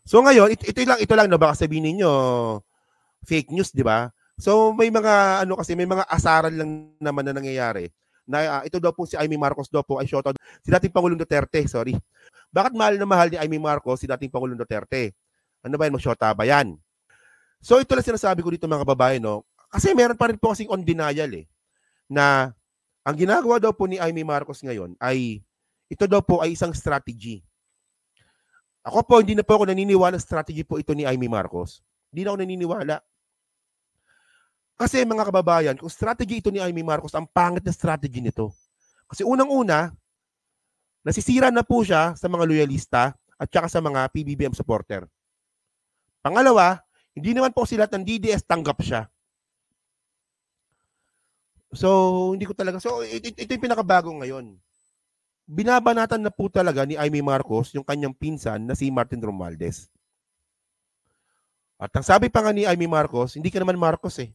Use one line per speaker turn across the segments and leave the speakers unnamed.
So ngayon, ito lang no, baka sabihin niyo fake news, di ba? So may mga may mga asaran lang naman na nangyayari. Na ito daw po si Amy Marcos daw po ay shoutout si dating Pangulong Duterte, sorry. Bakit mahal na mahal ni Amy Marcos si dating Pangulong Duterte? Ano ba yan, mag-shota ba yan? So ito lang sinasabi ko dito mga babae, no? Kasi meron pa rin po kasing on denial na ang ginagawa daw po ni Amy Marcos ngayon ay ito daw po ay isang strategy. Ako po, hindi na po ako naniniwala strategy po ito ni Amy Marcos. Hindi na ako naniniwala. Kasi mga kababayan, kung strategy ito ni Amy Marcos, ang pangit na strategy nito. Kasi unang-una, nasisira na po siya sa mga loyalista at saka sa mga PBBM supporter. Pangalawa, hindi naman po sila ng DDS tanggap siya. So, hindi ko talaga. So, ito yung pinakabago ngayon. Binabanatan na po talaga ni Amy Marcos yung kanyang pinsan na si Martin Romualdez. At ang sabi pa nga ni Amy Marcos, hindi ka naman Marcos eh.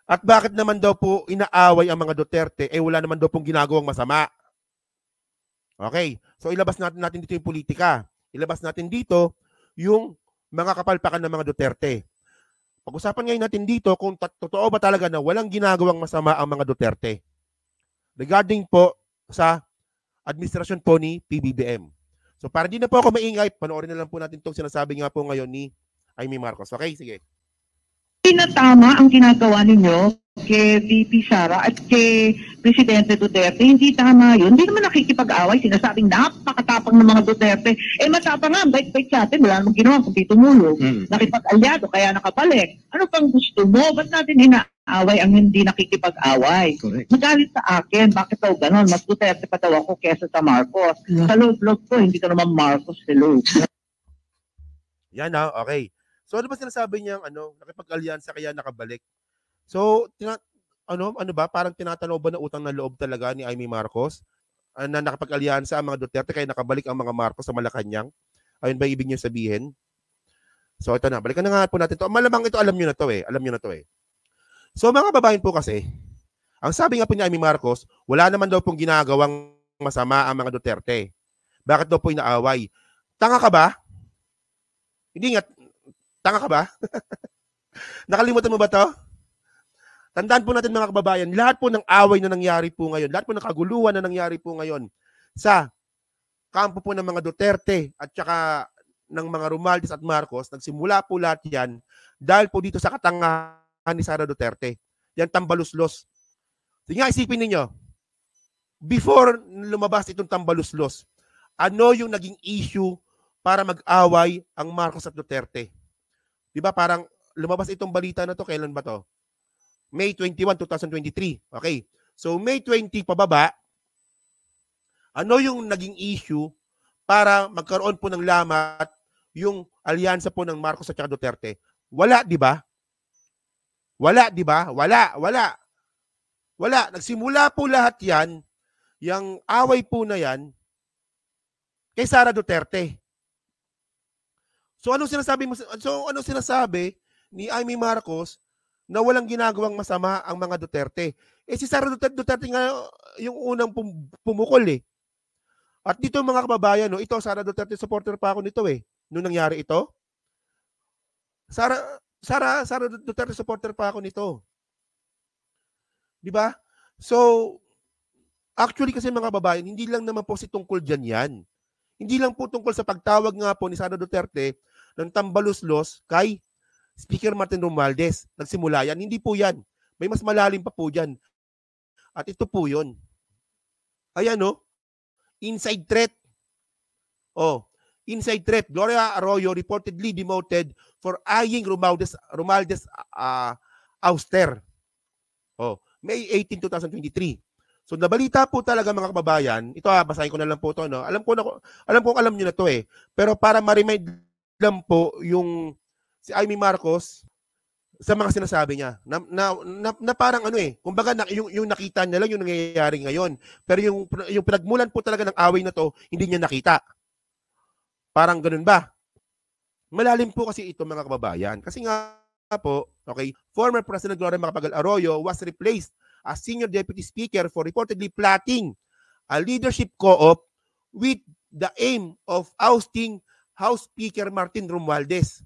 At bakit naman daw po inaaway ang mga Duterte wala naman daw pong ginagawang masama. Okay, so ilabas natin dito yung politika. Ilabas natin dito yung mga kapalpakan ng mga Duterte. Pag-usapan ngayon natin dito kung totoo ba talaga na walang ginagawang masama ang mga Duterte. Regarding po sa administrasyon po ni PBBM. So para di na po ako maingay, panoorin na lang po natin itong sinasabi nga po ngayon ni Amy Marcos. Okay, sige.
Hindi na tama ang ginagawa ninyo kay VP Sara at kay Presidente Duterte. Hindi tama yun. Hindi naman nakikipag-away. Sinasabing napakatapang ng mga Duterte. Matapang nga, bait-bait sa atin. Wala namang ginawa kundi tumulong. Nakipag-alyado, kaya nakabalik. Ano pang gusto mo? Ba't natin hinaaway ang hindi nakikipag-away? Correct. Magalit sa akin. Bakit daw ganon? Mas Duterte pa daw ako kesa sa Marcos. Yeah. Sa loob-loob ko, hindi ka naman Marcos hello.
Yan na, okay. So ano ba sinasabi niyang nakipag-alyansa kaya nakabalik? So ano ba parang tinatanaw ba na utang na loob talaga ni Amy Marcos na nakipag-alyansa ang mga Duterte kaya nakabalik ang mga Marcos sa Malacanang? Ayun ba ibig niyo sabihin? So ito na, balikan na nga po natin to. Malamang ito alam niyo na to eh. Alam niyo na to eh. So mga babaeng po kasi, ang sabi nga po ni Amy Marcos, wala naman daw pong ginagawang masama ang mga Duterte. Bakit daw po inaaway? Tanga ka ba? Hindi nga, tanga ka ba? Nakalimutan mo ba to? Tandaan po natin mga kababayan, lahat po ng away na nangyari po ngayon, lahat po ng kaguluhan na nangyari po ngayon sa kampo po ng mga Duterte at saka ng mga Romualdez at Marcos, nagsimula po lahat yan dahil po dito sa katangahan ni Sara Duterte. Yan tambaluslos. Sige nga, isipin ninyo, before lumabas itong tambaluslos, ano yung naging issue para mag-away ang Marcos at Duterte? Diba parang lumabas itong balita na to, kailan ba to? May 21, 2023. Okay. So May 20 pababa, ano yung naging issue para magkaroon po ng lamat yung alyansa po ng Marcos at Duterte? Wala, di ba? Wala, di ba? Wala. Nagsimula po lahat yan, yung away po na yan, kay Sara Duterte. So anong sinasabi ni Amy Marcos na walang ginagawang masama ang mga Duterte? Si Sara Duterte nga yung unang pumukol eh. At dito mga kababayan, ito Sara Duterte supporter pa ako nito eh. Nung nangyari ito, Sara Duterte supporter pa ako nito. 'Di ba? So actually kasi mga kababayan, hindi lang naman po si tungkol diyan yan. Hindi lang po tungkol sa pagtawag nga po ni Sara Duterte ng tambaluslos kay Speaker Martin Romualdez. Nagsimula yan. Hindi po yan. May mas malalim pa po dyan. At ito po yun. Ayan inside threat. Inside threat. Gloria Arroyo reportedly demoted for eyeing Romualdez ouster. May 18, 2023. So nabalita po talaga mga kababayan. Ito basahin ko na lang po ito. Alam ko alam niyo na to eh. Pero para ma-remind lang po yung si Amy Marcos sa mga sinasabi niya na parang kumbaga yung nakita niya lang yung nangyayari ngayon, pero yung pinagmulan po talaga ng away na to hindi niya nakita. Parang ganun ba? Malalim po kasi ito mga kababayan. Kasi nga po, okay, former President Gloria Macapagal Arroyo was replaced as Senior Deputy Speaker for reportedly plotting a leadership co-op with the aim of ousting House Speaker Martin Romualdez.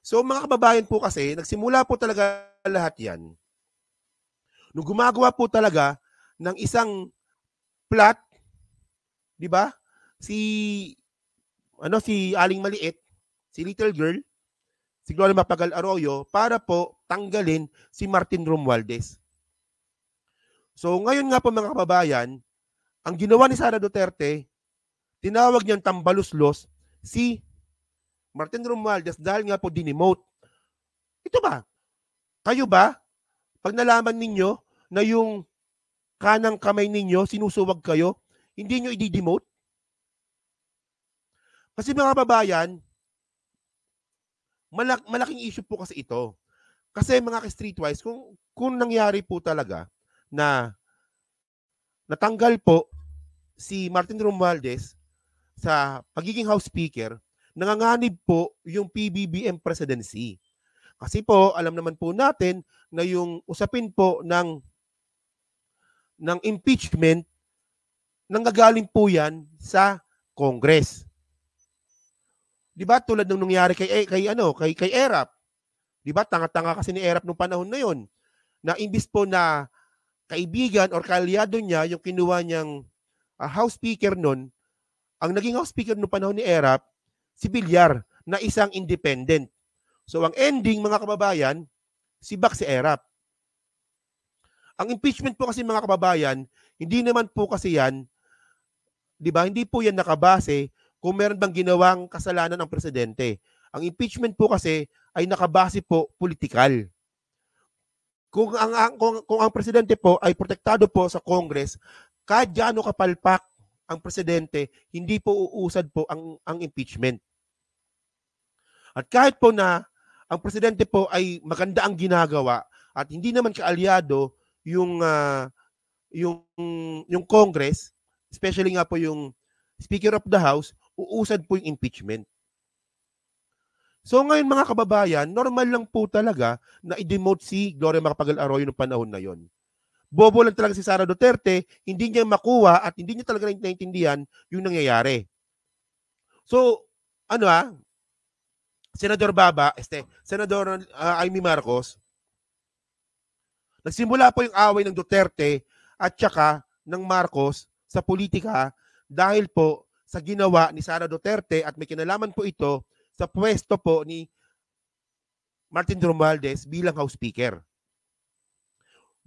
So mga kababayan po kasi, nagsimula po talaga lahat yan. Nung gumagawa po talaga ng isang plot, di ba? Si Aling Maliit, si Little Girl, si Gloria Macapagal Arroyo, para po tanggalin si Martin Romualdez. So ngayon nga po mga kababayan, ang ginawa ni Sara Duterte, tinawag niyang tambaluslos si Martin Romualdez dahil nga po dinemote. Ito ba? Kayo ba? Pag nalaman ninyo na yung kanang kamay ninyo, sinusuwag kayo, hindi nyo i-demote? Kasi mga kababayan, malaking issue po kasi ito. Kasi mga ka-streetwise, kung nangyari po talaga na natanggal po si Martin Romualdez sa pagiging House Speaker, nanganganib po yung PBBM presidency. Kasi po, alam naman po natin na yung usapin po ng impeachment, nanggagaling po yan sa Congress. Di ba? Tulad ng nangyari kay ERAP. Di ba? Tanga-tanga kasi ni ERAP nung panahon na yon, na imbis po na kaibigan or kaalyado niya yung kinuha niyang House Speaker nun, ang naging House Speaker nung panahon ni ERAP, si Villar, na isang independent. So ang ending, mga kababayan, si ERAP. Ang impeachment po kasi mga kababayan, hindi naman po kasi yan, di ba, hindi po yan nakabase kung meron bang ginawang kasalanan ng presidente. Ang impeachment po kasi ay nakabase po politikal. Kung ang presidente po ay protektado po sa Congress, kahit gaano kapalpak ang presidente, hindi po uusad po ang impeachment. At kahit po na ang presidente po ay maganda ang ginagawa at hindi naman kaalyado yung Congress, especially nga po yung Speaker of the House, uusad po yung impeachment. So ngayon mga kababayan, normal lang po talaga na i-demote si Gloria Macapagal Arroyo noong panahon na yon. Bobo lang talaga si Sara Duterte, hindi niya makuha at hindi niya talaga naintindihan yung nangyayari. So, Senador Amy Marcos, nagsimula po yung away ng Duterte at saka ng Marcos sa politika dahil po sa ginawa ni Sara Duterte at may kinalaman po ito sa pwesto po ni Martin Romualdez bilang House Speaker.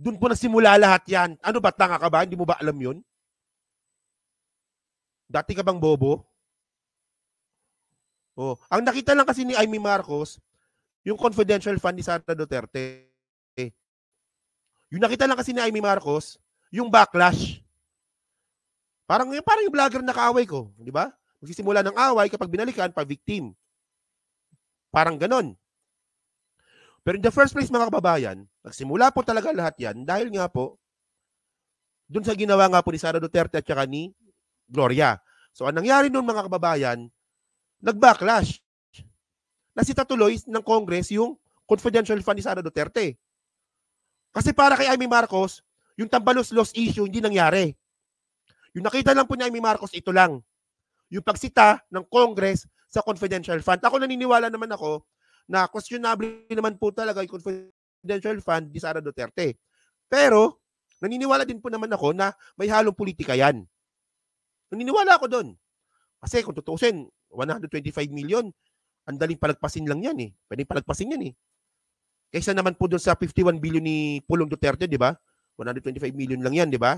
Doon po nagsimula lahat yan. Ano ba, tanga ka ba? Hindi mo ba alam yun? Dati ka bang bobo? Ang nakita lang kasi ni Amy Marcos, yung confidential fund ni Sara Duterte. Yung nakita lang kasi ni Amy Marcos, yung backlash. Parang yung vlogger na kaaway ko, di ba? Magsisimula ng away kapag binalikan pa victim. Parang ganon. Pero in the first place mga kababayan, nagsimula po talaga lahat yan dahil nga po dun sa ginawa nga po ni Sara Duterte at saka ni Gloria. So ang nangyari nun mga kababayan, nag-backlash. Nasita tuloy ng Congress yung confidential fund ni Sara Duterte. Kasi para kay Amy Marcos, yung tambalos-los issue hindi nangyari. Yung nakita lang po ni Amy Marcos, ito lang. Yung pagsita ng Congress sa confidential fund. Ako naniniwala naman ako na questionable naman po talaga yung confidential fund ni Sara Duterte. Pero, naniniwala din po naman ako na may halong politika yan. Naniniwala ako doon. Kasi kung tutusin, 125 million, ang daling palagpasin lang yan eh. Pwedeng palagpasin yan eh. Kaysa naman po doon sa 51 billion ni Pulong Duterte, di ba? 125 million lang yan, di ba?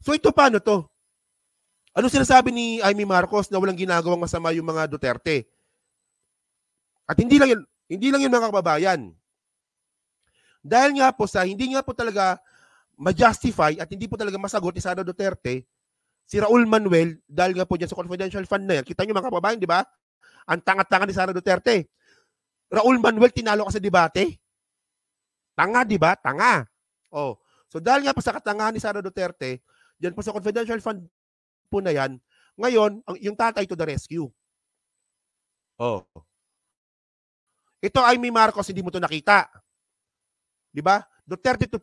So ito paano to? Ano sinasabi ni Amy Marcos na walang ginagawang masama yung mga Duterte? At hindi lang yun mga kababayan. Dahil nga po hindi nga po talaga ma-justify at hindi po talaga masagot ni Sara Duterte, si Raul Manuel, dahil nga po dyan sa confidential fund na yan. Kita nyo mga kababayan, di ba? Ang tanga-tanga ni Sara Duterte. Raul Manuel, tinalo ka sa debate. Tanga, di ba? Tanga. So dahil nga po sa katangahan ni Sara Duterte, dyan po sa confidential fund po na yan, ngayon, yung tatay to the rescue. Ito ay Amy Marcos, hindi mo to nakita. Di ba? Duterte to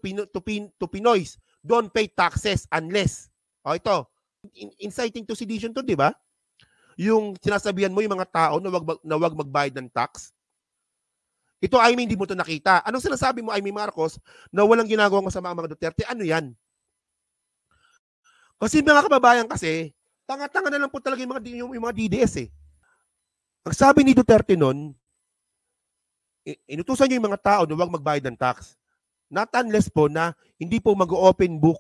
Pinoys, don't pay taxes unless. Ito. inciting to sedition to, di ba? Yung sinasabihan mo yung mga tao na wag magbayad ng tax. Ito, Amy, hindi mo to nakita. Anong sinasabi mo, Amy Marcos, na walang ginagawang masama ang mga Duterte? Ano yan? Kasi mga kababayan kasi, tanga-tanga na lang po talaga yung mga DDS eh. Ang sabi ni Duterte noon, inutusan niyo yung mga tao na huwag magbayad ng tax. Not unless po na hindi po mag-open book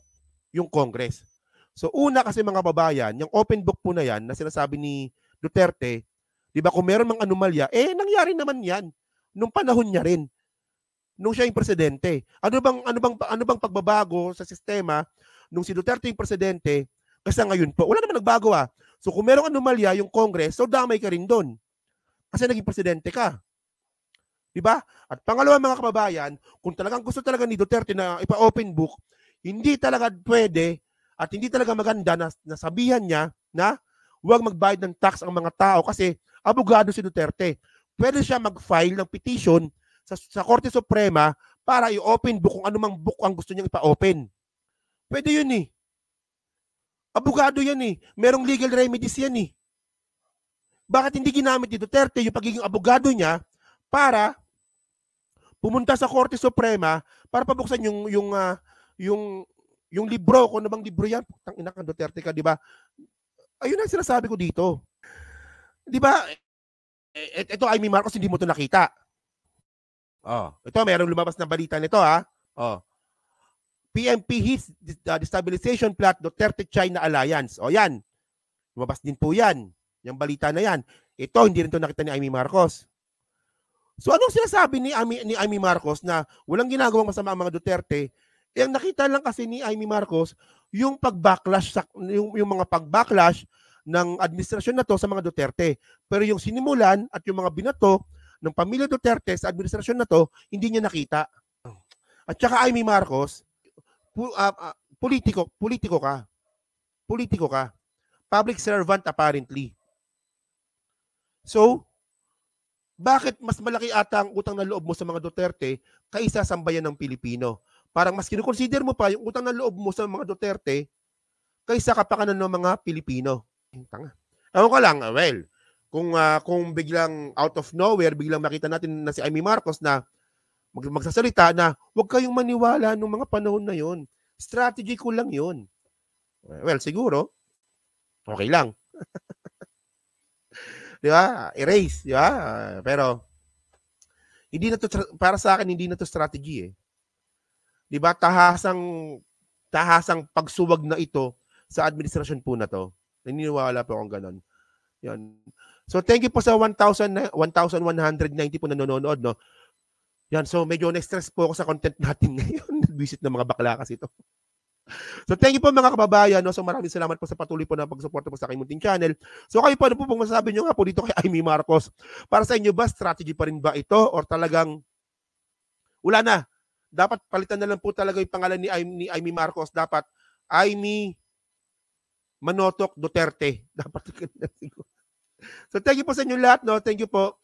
yung Congress. So una kasi mga kababayan, yung open book po na yan na sinasabi ni Duterte, di ba kung meron mang anomalya, nangyari naman yan nung panahon niya rin. Nung siya yung presidente. Ano bang pagbabago sa sistema nung si Duterte yung presidente kasi ngayon po? Wala naman nagbago ah. So kung merong anomalya yung Congress, so damay ka rin doon. Kasi naging presidente ka. Diba? At pangalawa mga kababayan, kung talagang gusto talaga ni Duterte na ipa-open book, hindi talaga pwede at hindi talaga maganda na nasabihan niya na huwag magbayad ng tax ang mga tao kasi abogado si Duterte. Pwede siya mag-file ng petition sa Korte Suprema para i-open book kung anumang book ang gusto niyang ipa-open. Pwede yun eh. Abogado yan eh. Merong legal remedies yan eh. Bakit hindi ginamit ni Duterte yung pagiging abogado niya para pumunta sa Korte Suprema para pabuksan yung libro, kung ano bang libro yan? Putang ina ka, Duterte ka, di ba? Ayun ang sinasabi ko dito. Di ba? Ito, Amy Marcos, hindi mo ito nakita. Ito, mayroong lumabas na balita nito, ha? PMP hits destabilization plot Duterte-China alliance. Yan. Lumabas din po yan. Yung balita na yan. Ito, hindi rin ito nakita ni Amy Marcos. So, anong sinasabi ni Amy Marcos na walang ginagawang masama ang mga Duterte? Ang nakita lang kasi ni Amy Marcos, yung pag-backlash, yung mga pag-backlash ng administrasyon na to sa mga Duterte. Pero yung sinimulan at yung mga binato ng pamilya Duterte sa administrasyon na to, hindi niya nakita. At saka Amy Marcos, politiko ka. Politiko ka. Public servant apparently. So, bakit mas malaki ata ang utang na loob mo sa mga Duterte kaysa sambayan ng Pilipino? Parang mas kinukonsider mo pa yung utang na loob mo sa mga Duterte kaysa kapakanan ng mga Pilipino. Tanga. Ewan ko lang, well, kung biglang out of nowhere, biglang makita natin na si Amy Marcos na magsasalita na huwag kayong maniwala nung mga panahon na yon. Strategy ko lang yon. Well, siguro, okay lang. Di ba? Erase, di ba? Pero, hindi na to, para sa akin, hindi na to strategy eh. Di ba? Tahasang pagsuwag na ito sa administrasyon po na to. Naniniwala po akong ganon. Yan. So, thank you po sa 1,190 po na nanonood, no? Yan, so medyo na-stress po ako sa content natin ngayon. Nag-visit ng mga bakla kasi ito. So thank you po mga kababayan. No? So maraming salamat po sa patuloy po na pagsuporta po sa aking munting channel. So kayo po, ano po pong masasabi nyo nga po dito kay Amy Marcos? Para sa inyo ba, strategy pa rin ba ito? Or talagang wala na? Dapat palitan na lang po talaga yung pangalan ni Amy Marcos. Dapat Amy Manotok Duterte. Dapat. So thank you po sa inyo lahat. No? Thank you po.